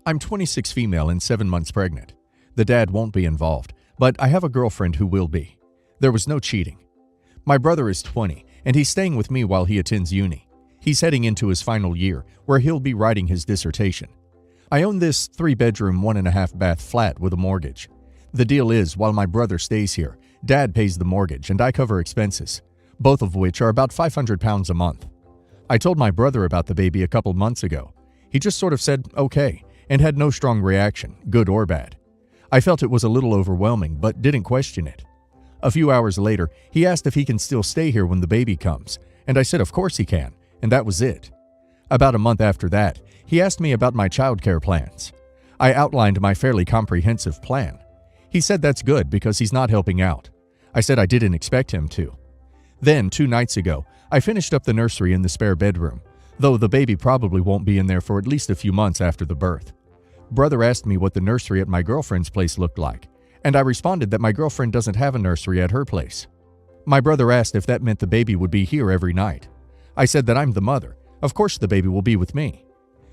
I'm 26 female and 7 months pregnant. The dad won't be involved, but I have a girlfriend who will be. There was no cheating. My brother is 20, and he's staying with me while he attends uni. He's heading into his final year, where he'll be writing his dissertation. I own this 3-bedroom, 1.5-bath flat with a mortgage. The deal is, while my brother stays here, Dad pays the mortgage and I cover expenses, both of which are about £500 a month. I told my brother about the baby a couple months ago. He just sort of said, okay, and had no strong reaction, good or bad. I felt it was a little overwhelming, but didn't question it. A few hours later, he asked if he can still stay here when the baby comes, and I said of course he can, and that was it. About a month after that, he asked me about my childcare plans. I outlined my fairly comprehensive plan. He said that's good because he's not helping out. I said I didn't expect him to. Then, 2 nights ago, I finished up the nursery in the spare bedroom, though the baby probably won't be in there for at least a few months after the birth. Brother asked me what the nursery at my girlfriend's place looked like, and I responded that my girlfriend doesn't have a nursery at her place. My brother asked if that meant the baby would be here every night. I said that I'm the mother. Of course the baby will be with me.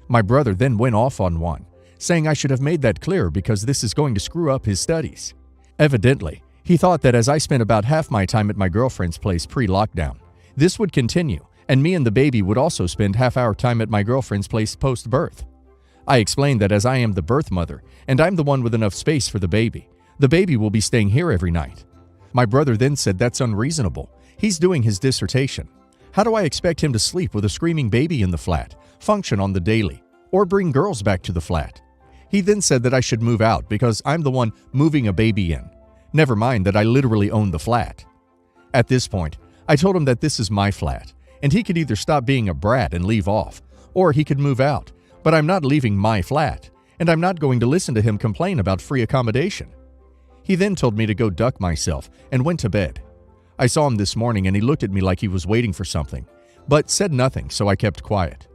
My brother then went off on one, saying I should have made that clear because this is going to screw up his studies. Evidently, he thought that as I spent about half my time at my girlfriend's place pre-lockdown, this would continue, and me and the baby would also spend half our time at my girlfriend's place post-birth. I explained that as I am the birth mother, and I'm the one with enough space for the baby will be staying here every night. My brother then said that's unreasonable. He's doing his dissertation. How do I expect him to sleep with a screaming baby in the flat, function on the daily, or bring girls back to the flat? He then said that I should move out because I'm the one moving a baby in. Never mind that I literally own the flat. At this point, I told him that this is my flat, and he could either stop being a brat and leave off, or he could move out. But I'm not leaving my flat, and I'm not going to listen to him complain about free accommodation. He then told me to go duck myself and went to bed. I saw him this morning and he looked at me like he was waiting for something, but said nothing, so I kept quiet.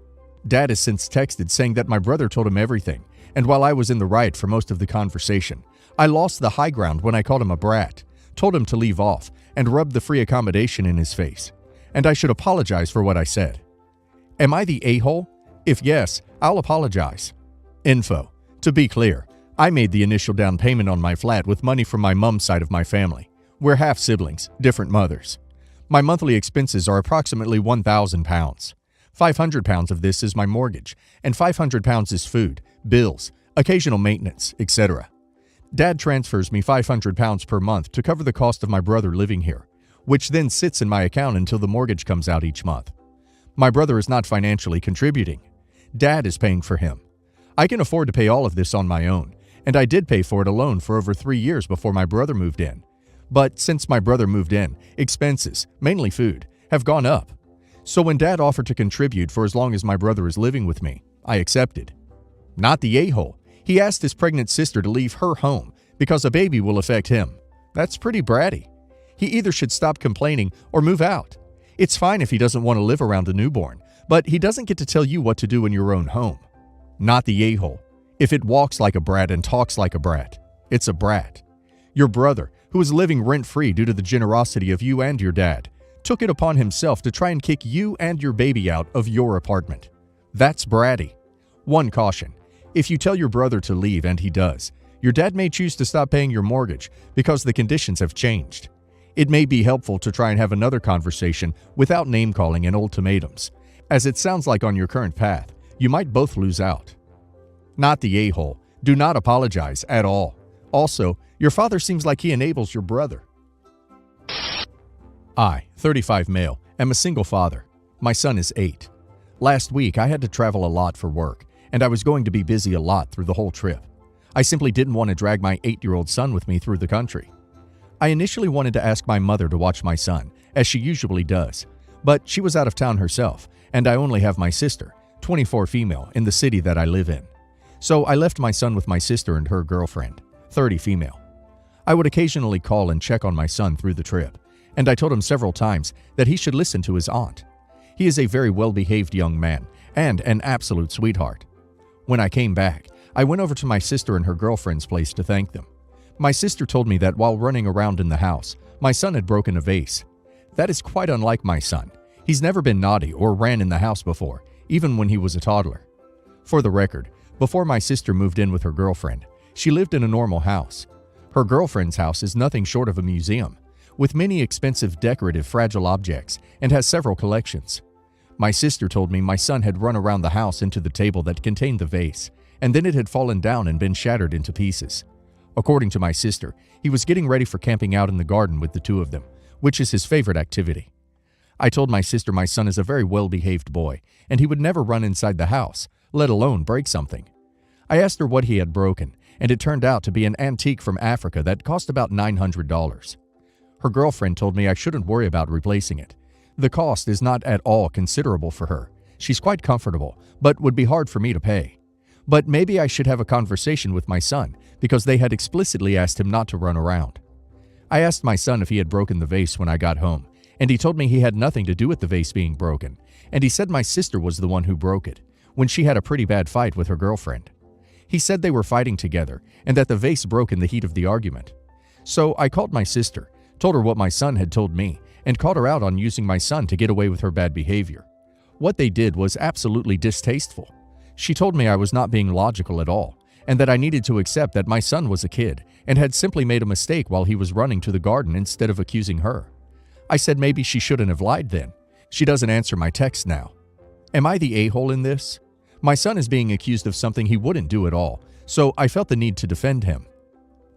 Dad has since texted saying that my brother told him everything, and while I was in the right for most of the conversation, I lost the high ground when I called him a brat, told him to leave off, and rubbed the free accommodation in his face, and I should apologize for what I said. Am I the a-hole? If yes, I'll apologize. Info. To be clear, I made the initial down payment on my flat with money from my mom's side of my family. We're half siblings, different mothers. My monthly expenses are approximately £1,000. £500 of this is my mortgage, and £500 is food, bills, occasional maintenance, etc. Dad transfers me £500 per month to cover the cost of my brother living here, which then sits in my account until the mortgage comes out each month. My brother is not financially contributing. Dad is paying for him. I can afford to pay all of this on my own, and I did pay for it alone for over 3 years before my brother moved in. But since my brother moved in, expenses, mainly food, have gone up. So when Dad offered to contribute for as long as my brother is living with me, I accepted. Not the a-hole. He asked his pregnant sister to leave her home because a baby will affect him. That's pretty bratty. He either should stop complaining or move out. It's fine if he doesn't want to live around a newborn, but he doesn't get to tell you what to do in your own home. Not the a-hole. If it walks like a brat and talks like a brat, it's a brat. Your brother, who is living rent-free due to the generosity of you and your dad, took it upon himself to try and kick you and your baby out of your apartment. That's bratty. One caution. If you tell your brother to leave and he does, your dad may choose to stop paying your mortgage because the conditions have changed. It may be helpful to try and have another conversation without name-calling and ultimatums, as it sounds like on your current path, you might both lose out. Not the a-hole. Do not apologize at all. Also, your father seems like he enables your brother. I, 35 male, am a single father. My son is 8. Last week, I had to travel a lot for work, and I was going to be busy a lot through the whole trip. I simply didn't want to drag my 8-year-old son with me through the country. I initially wanted to ask my mother to watch my son, as she usually does, but she was out of town herself, and I only have my sister, 24 female, in the city that I live in. So I left my son with my sister and her girlfriend, 30 female. I would occasionally call and check on my son through the trip, and I told him several times that he should listen to his aunt. He is a very well-behaved young man and an absolute sweetheart. When I came back, I went over to my sister and her girlfriend's place to thank them. My sister told me that while running around in the house, my son had broken a vase. That is quite unlike my son. He's never been naughty or ran in the house before, even when he was a toddler. For the record, Before my sister moved in with her girlfriend, she lived in a normal house. Her girlfriend's house is nothing short of a museum, with many expensive decorative fragile objects, and has several collections. My sister told me my son had run around the house into the table that contained the vase, and then it had fallen down and been shattered into pieces. According to my sister, he was getting ready for camping out in the garden with the two of them, which is his favorite activity. I told my sister my son is a very well-behaved boy, and he would never run inside the house, let alone break something. I asked her what he had broken, and it turned out to be an antique from Africa that cost about $900. Her girlfriend told me I shouldn't worry about replacing it. The cost is not at all considerable for her. She's quite comfortable, but would be hard for me to pay. But maybe I should have a conversation with my son, because they had explicitly asked him not to run around. I asked my son if he had broken the vase when I got home, and he told me he had nothing to do with the vase being broken, and he said my sister was the one who broke it, when she had a pretty bad fight with her girlfriend. He said they were fighting together, and that the vase broke in the heat of the argument. So I called my sister, told her what my son had told me, and called her out on using my son to get away with her bad behavior. What they did was absolutely distasteful. She told me I was not being logical at all, and that I needed to accept that my son was a kid and had simply made a mistake while he was running to the garden instead of accusing her. I said maybe she shouldn't have lied then. She doesn't answer my texts now. Am I the a-hole in this? My son is being accused of something he wouldn't do at all, so I felt the need to defend him.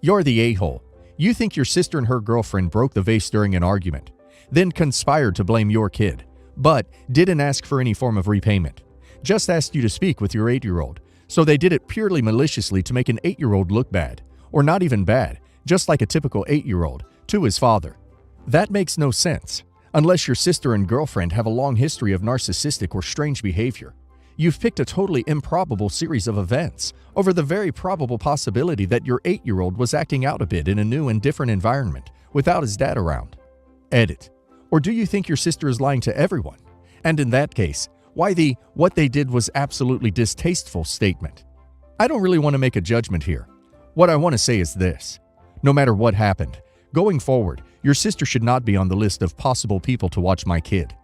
You're the a-hole. You think your sister and her girlfriend broke the vase during an argument, then conspired to blame your kid, but didn't ask for any form of repayment. Just asked you to speak with your 8-year-old, so they did it purely maliciously to make an 8-year-old look bad, or not even bad, just like a typical 8-year-old, to his father. That makes no sense, unless your sister and girlfriend have a long history of narcissistic or strange behavior. You've picked a totally improbable series of events over the very probable possibility that your 8-year-old was acting out a bit in a new and different environment without his dad around. Edit. Or do you think your sister is lying to everyone? And in that case, why the "what they did was absolutely distasteful" statement? I don't really want to make a judgment here. What I want to say is this. No matter what happened, going forward, your sister should not be on the list of possible people to watch my kid.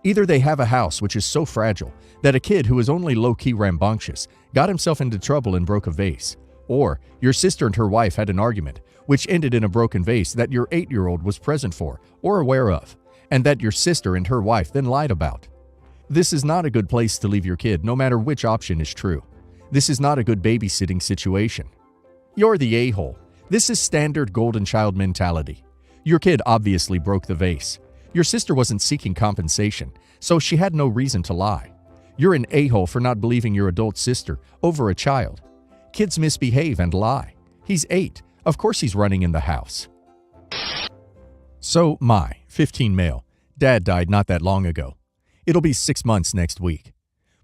Either they have a house which is so fragile that a kid who is only low-key rambunctious got himself into trouble and broke a vase, or your sister and her wife had an argument which ended in a broken vase that your 8-year-old was present for or aware of, and that your sister and her wife then lied about. This is not a good place to leave your kid, no matter which option is true. This is not a good babysitting situation. You're the a-hole. This is standard golden child mentality. Your kid obviously broke the vase. Your sister wasn't seeking compensation, so she had no reason to lie. You're an a-hole for not believing your adult sister over a child. Kids misbehave and lie. He's 8. Of course he's running in the house. So, 15 male. Dad died not that long ago. It'll be 6 months next week.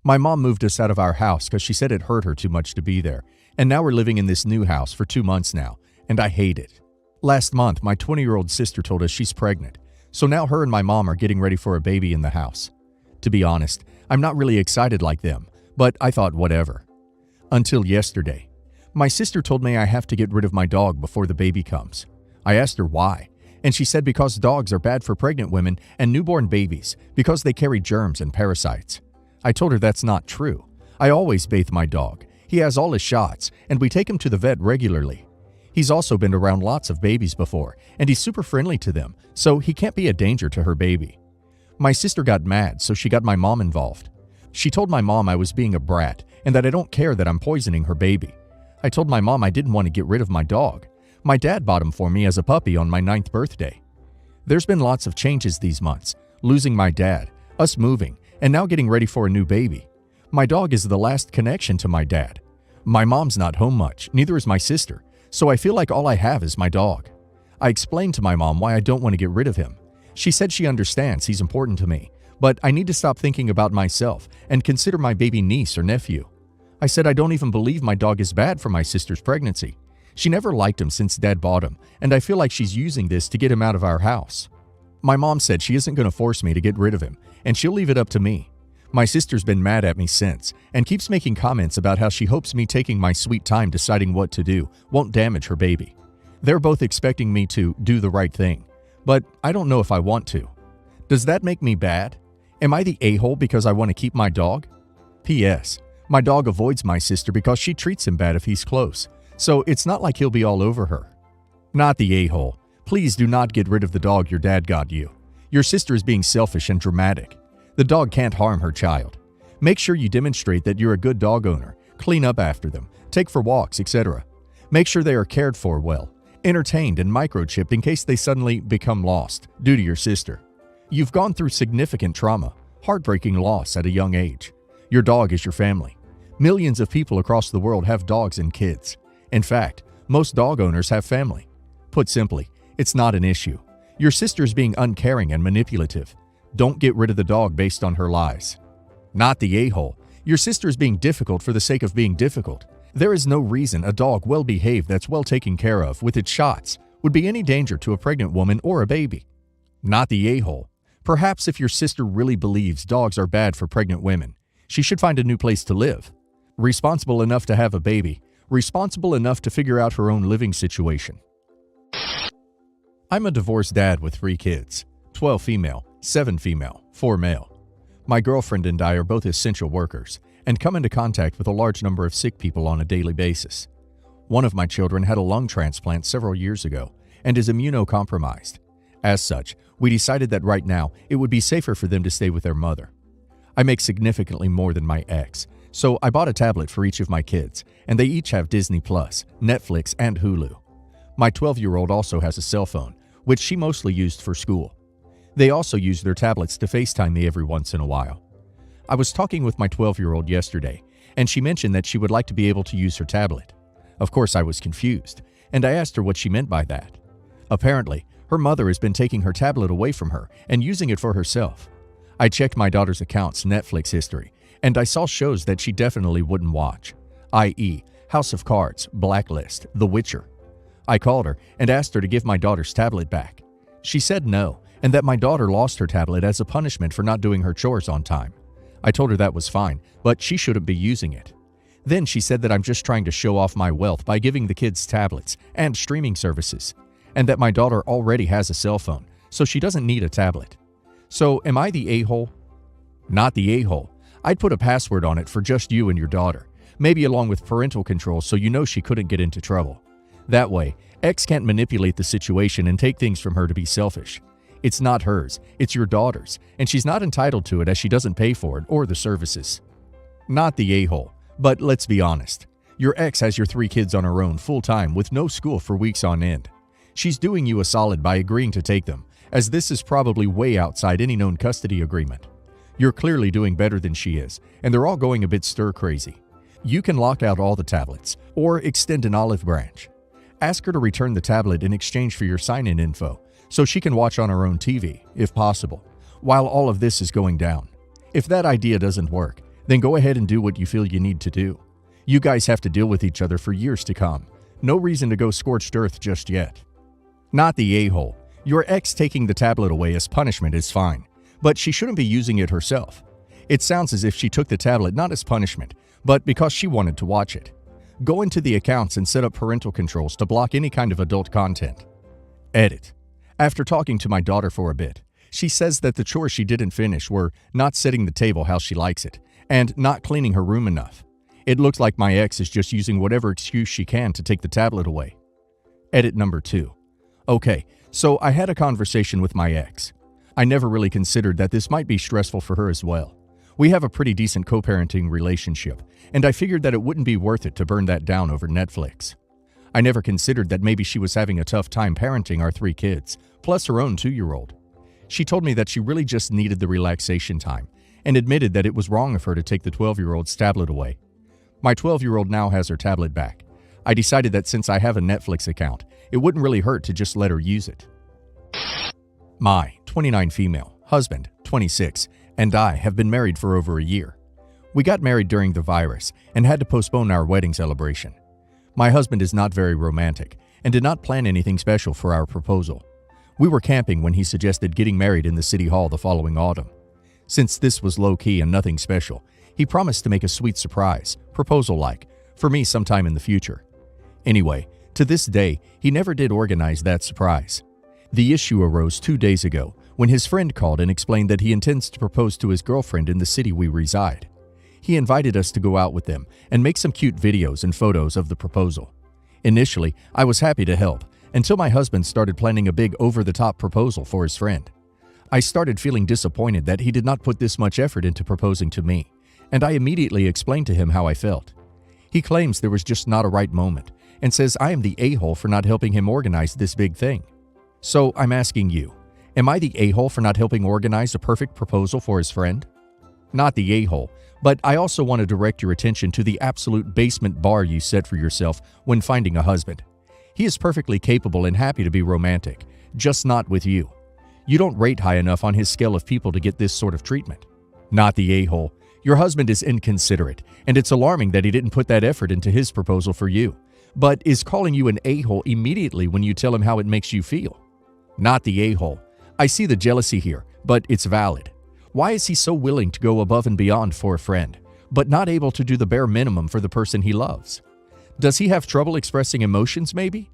My mom moved us out of our house because she said it hurt her too much to be there, and now we're living in this new house for 2 months now, and I hate it. Last month, my 20-year-old sister told us she's pregnant, so now her and my mom are getting ready for a baby in the house. To be honest, I'm not really excited like them, but I thought whatever. Until yesterday. My sister told me I have to get rid of my dog before the baby comes. I asked her why, and she said because dogs are bad for pregnant women and newborn babies because they carry germs and parasites. I told her that's not true. I always bathe my dog. He has all his shots, and we take him to the vet regularly. He's also been around lots of babies before, and he's super friendly to them, so he can't be a danger to her baby. My sister got mad, so she got my mom involved. She told my mom I was being a brat and that I don't care that I'm poisoning her baby. I told my mom I didn't want to get rid of my dog. My dad bought him for me as a puppy on my 9th birthday. There's been lots of changes these months, losing my dad, us moving, and now getting ready for a new baby. My dog is the last connection to my dad. My mom's not home much, neither is my sister, so I feel like all I have is my dog. I explained to my mom why I don't want to get rid of him. She said she understands he's important to me, but I need to stop thinking about myself and consider my baby niece or nephew. I said I don't even believe my dog is bad for my sister's pregnancy. She never liked him since Dad bought him, and I feel like she's using this to get him out of our house. My mom said she isn't going to force me to get rid of him, and she'll leave it up to me. My sister's been mad at me since, and keeps making comments about how she hopes me taking my sweet time deciding what to do won't damage her baby. They're both expecting me to do the right thing, but I don't know if I want to. Does that make me bad? Am I the a-hole because I want to keep my dog? P.S. My dog avoids my sister because she treats him bad if he's close, so it's not like he'll be all over her. Not the a-hole. Please do not get rid of the dog your dad got you. Your sister is being selfish and dramatic. The dog can't harm her child. Make sure you demonstrate that you're a good dog owner, clean up after them, take for walks, etc. Make sure they are cared for well, entertained and microchipped in case they suddenly become lost due to your sister. You've gone through significant trauma, heartbreaking loss at a young age. Your dog is your family. Millions of people across the world have dogs and kids. In fact, most dog owners have family. Put simply, it's not an issue. Your sister is being uncaring and manipulative. Don't get rid of the dog based on her lies. Not the a-hole. Your sister is being difficult for the sake of being difficult. There is no reason a dog well-behaved that's well taken care of with its shots would be any danger to a pregnant woman or a baby. Not the a-hole. Perhaps if your sister really believes dogs are bad for pregnant women, she should find a new place to live. Responsible enough to have a baby, responsible enough to figure out her own living situation. I'm a divorced dad with 3 kids, 12 female, 7 female, 4 male. My girlfriend and I are both essential workers and come into contact with a large number of sick people on a daily basis. One of my children had a lung transplant several years ago and is immunocompromised. As such, we decided that right now it would be safer for them to stay with their mother. I make significantly more than my ex, so I bought a tablet for each of my kids, and they each have Disney+, Netflix, and Hulu. My 12-year-old also has a cell phone, which she mostly used for school. They also use their tablets to FaceTime me every once in a while. I was talking with my 12-year-old yesterday, and she mentioned that she would like to be able to use her tablet. Of course, I was confused, and I asked her what she meant by that. Apparently, her mother has been taking her tablet away from her and using it for herself. I checked my daughter's account's Netflix history, and I saw shows that she definitely wouldn't watch, i.e., House of Cards, Blacklist, The Witcher. I called her and asked her to give my daughter's tablet back. She said no, and that my daughter lost her tablet as a punishment for not doing her chores on time. I told her that was fine, but she shouldn't be using it. Then she said that I'm just trying to show off my wealth by giving the kids tablets and streaming services, and that my daughter already has a cell phone, so she doesn't need a tablet. So am I the a-hole? Not the a-hole. I'd put a password on it for just you and your daughter, maybe along with parental controls so you know she couldn't get into trouble. That way, X can't manipulate the situation and take things from her to be selfish. It's not hers, it's your daughter's, and she's not entitled to it as she doesn't pay for it or the services. Not the a-hole, but let's be honest. Your ex has your 3 kids on her own full-time with no school for weeks on end. She's doing you a solid by agreeing to take them, as this is probably way outside any known custody agreement. You're clearly doing better than she is, and they're all going a bit stir-crazy. You can lock out all the tablets, or extend an olive branch. Ask her to return the tablet in exchange for your sign-in info, so she can watch on her own TV, if possible, while all of this is going down. If that idea doesn't work, then go ahead and do what you feel you need to do. You guys have to deal with each other for years to come. No reason to go scorched earth just yet. Not the a-hole. Your ex taking the tablet away as punishment is fine, but she shouldn't be using it herself. It sounds as if she took the tablet not as punishment, but because she wanted to watch it. Go into the accounts and set up parental controls to block any kind of adult content. Edit. After talking to my daughter for a bit, she says that the chores she didn't finish were not setting the table how she likes it, and not cleaning her room enough. It looks like my ex is just using whatever excuse she can to take the tablet away. Edit number 2. Okay, so I had a conversation with my ex. I never really considered that this might be stressful for her as well. We have a pretty decent co-parenting relationship, and I figured that it wouldn't be worth it to burn that down over Netflix. I never considered that maybe she was having a tough time parenting our 3 kids, plus her own 2-year-old. She told me that she really just needed the relaxation time, and admitted that it was wrong of her to take the 12-year-old's tablet away. My 12-year-old now has her tablet back. I decided that since I have a Netflix account, it wouldn't really hurt to just let her use it. My 29 female, husband, 26, and I have been married for over a year. We got married during the virus and had to postpone our wedding celebration. My husband is not very romantic and did not plan anything special for our proposal. We were camping when he suggested getting married in the city hall the following autumn. Since this was low-key and nothing special, he promised to make a sweet surprise, proposal-like, for me sometime in the future. Anyway, to this day, he never did organize that surprise. The issue arose 2 days ago when his friend called and explained that he intends to propose to his girlfriend in the city we reside. He invited us to go out with them and make some cute videos and photos of the proposal. Initially, I was happy to help, until my husband started planning a big over-the-top proposal for his friend. I started feeling disappointed that he did not put this much effort into proposing to me, and I immediately explained to him how I felt. He claims there was just not a right moment, and says I am the a-hole for not helping him organize this big thing. So I'm asking you, am I the a-hole for not helping organize a perfect proposal for his friend? Not the a-hole, but I also want to direct your attention to the absolute basement bar you set for yourself when finding a husband. He is perfectly capable and happy to be romantic, just not with you. You don't rate high enough on his scale of people to get this sort of treatment. Not the a-hole. Your husband is inconsiderate, and it's alarming that he didn't put that effort into his proposal for you, but is calling you an a-hole immediately when you tell him how it makes you feel. Not the a-hole. I see the jealousy here, but it's valid. Why is he so willing to go above and beyond for a friend, but not able to do the bare minimum for the person he loves? Does he have trouble expressing emotions, maybe?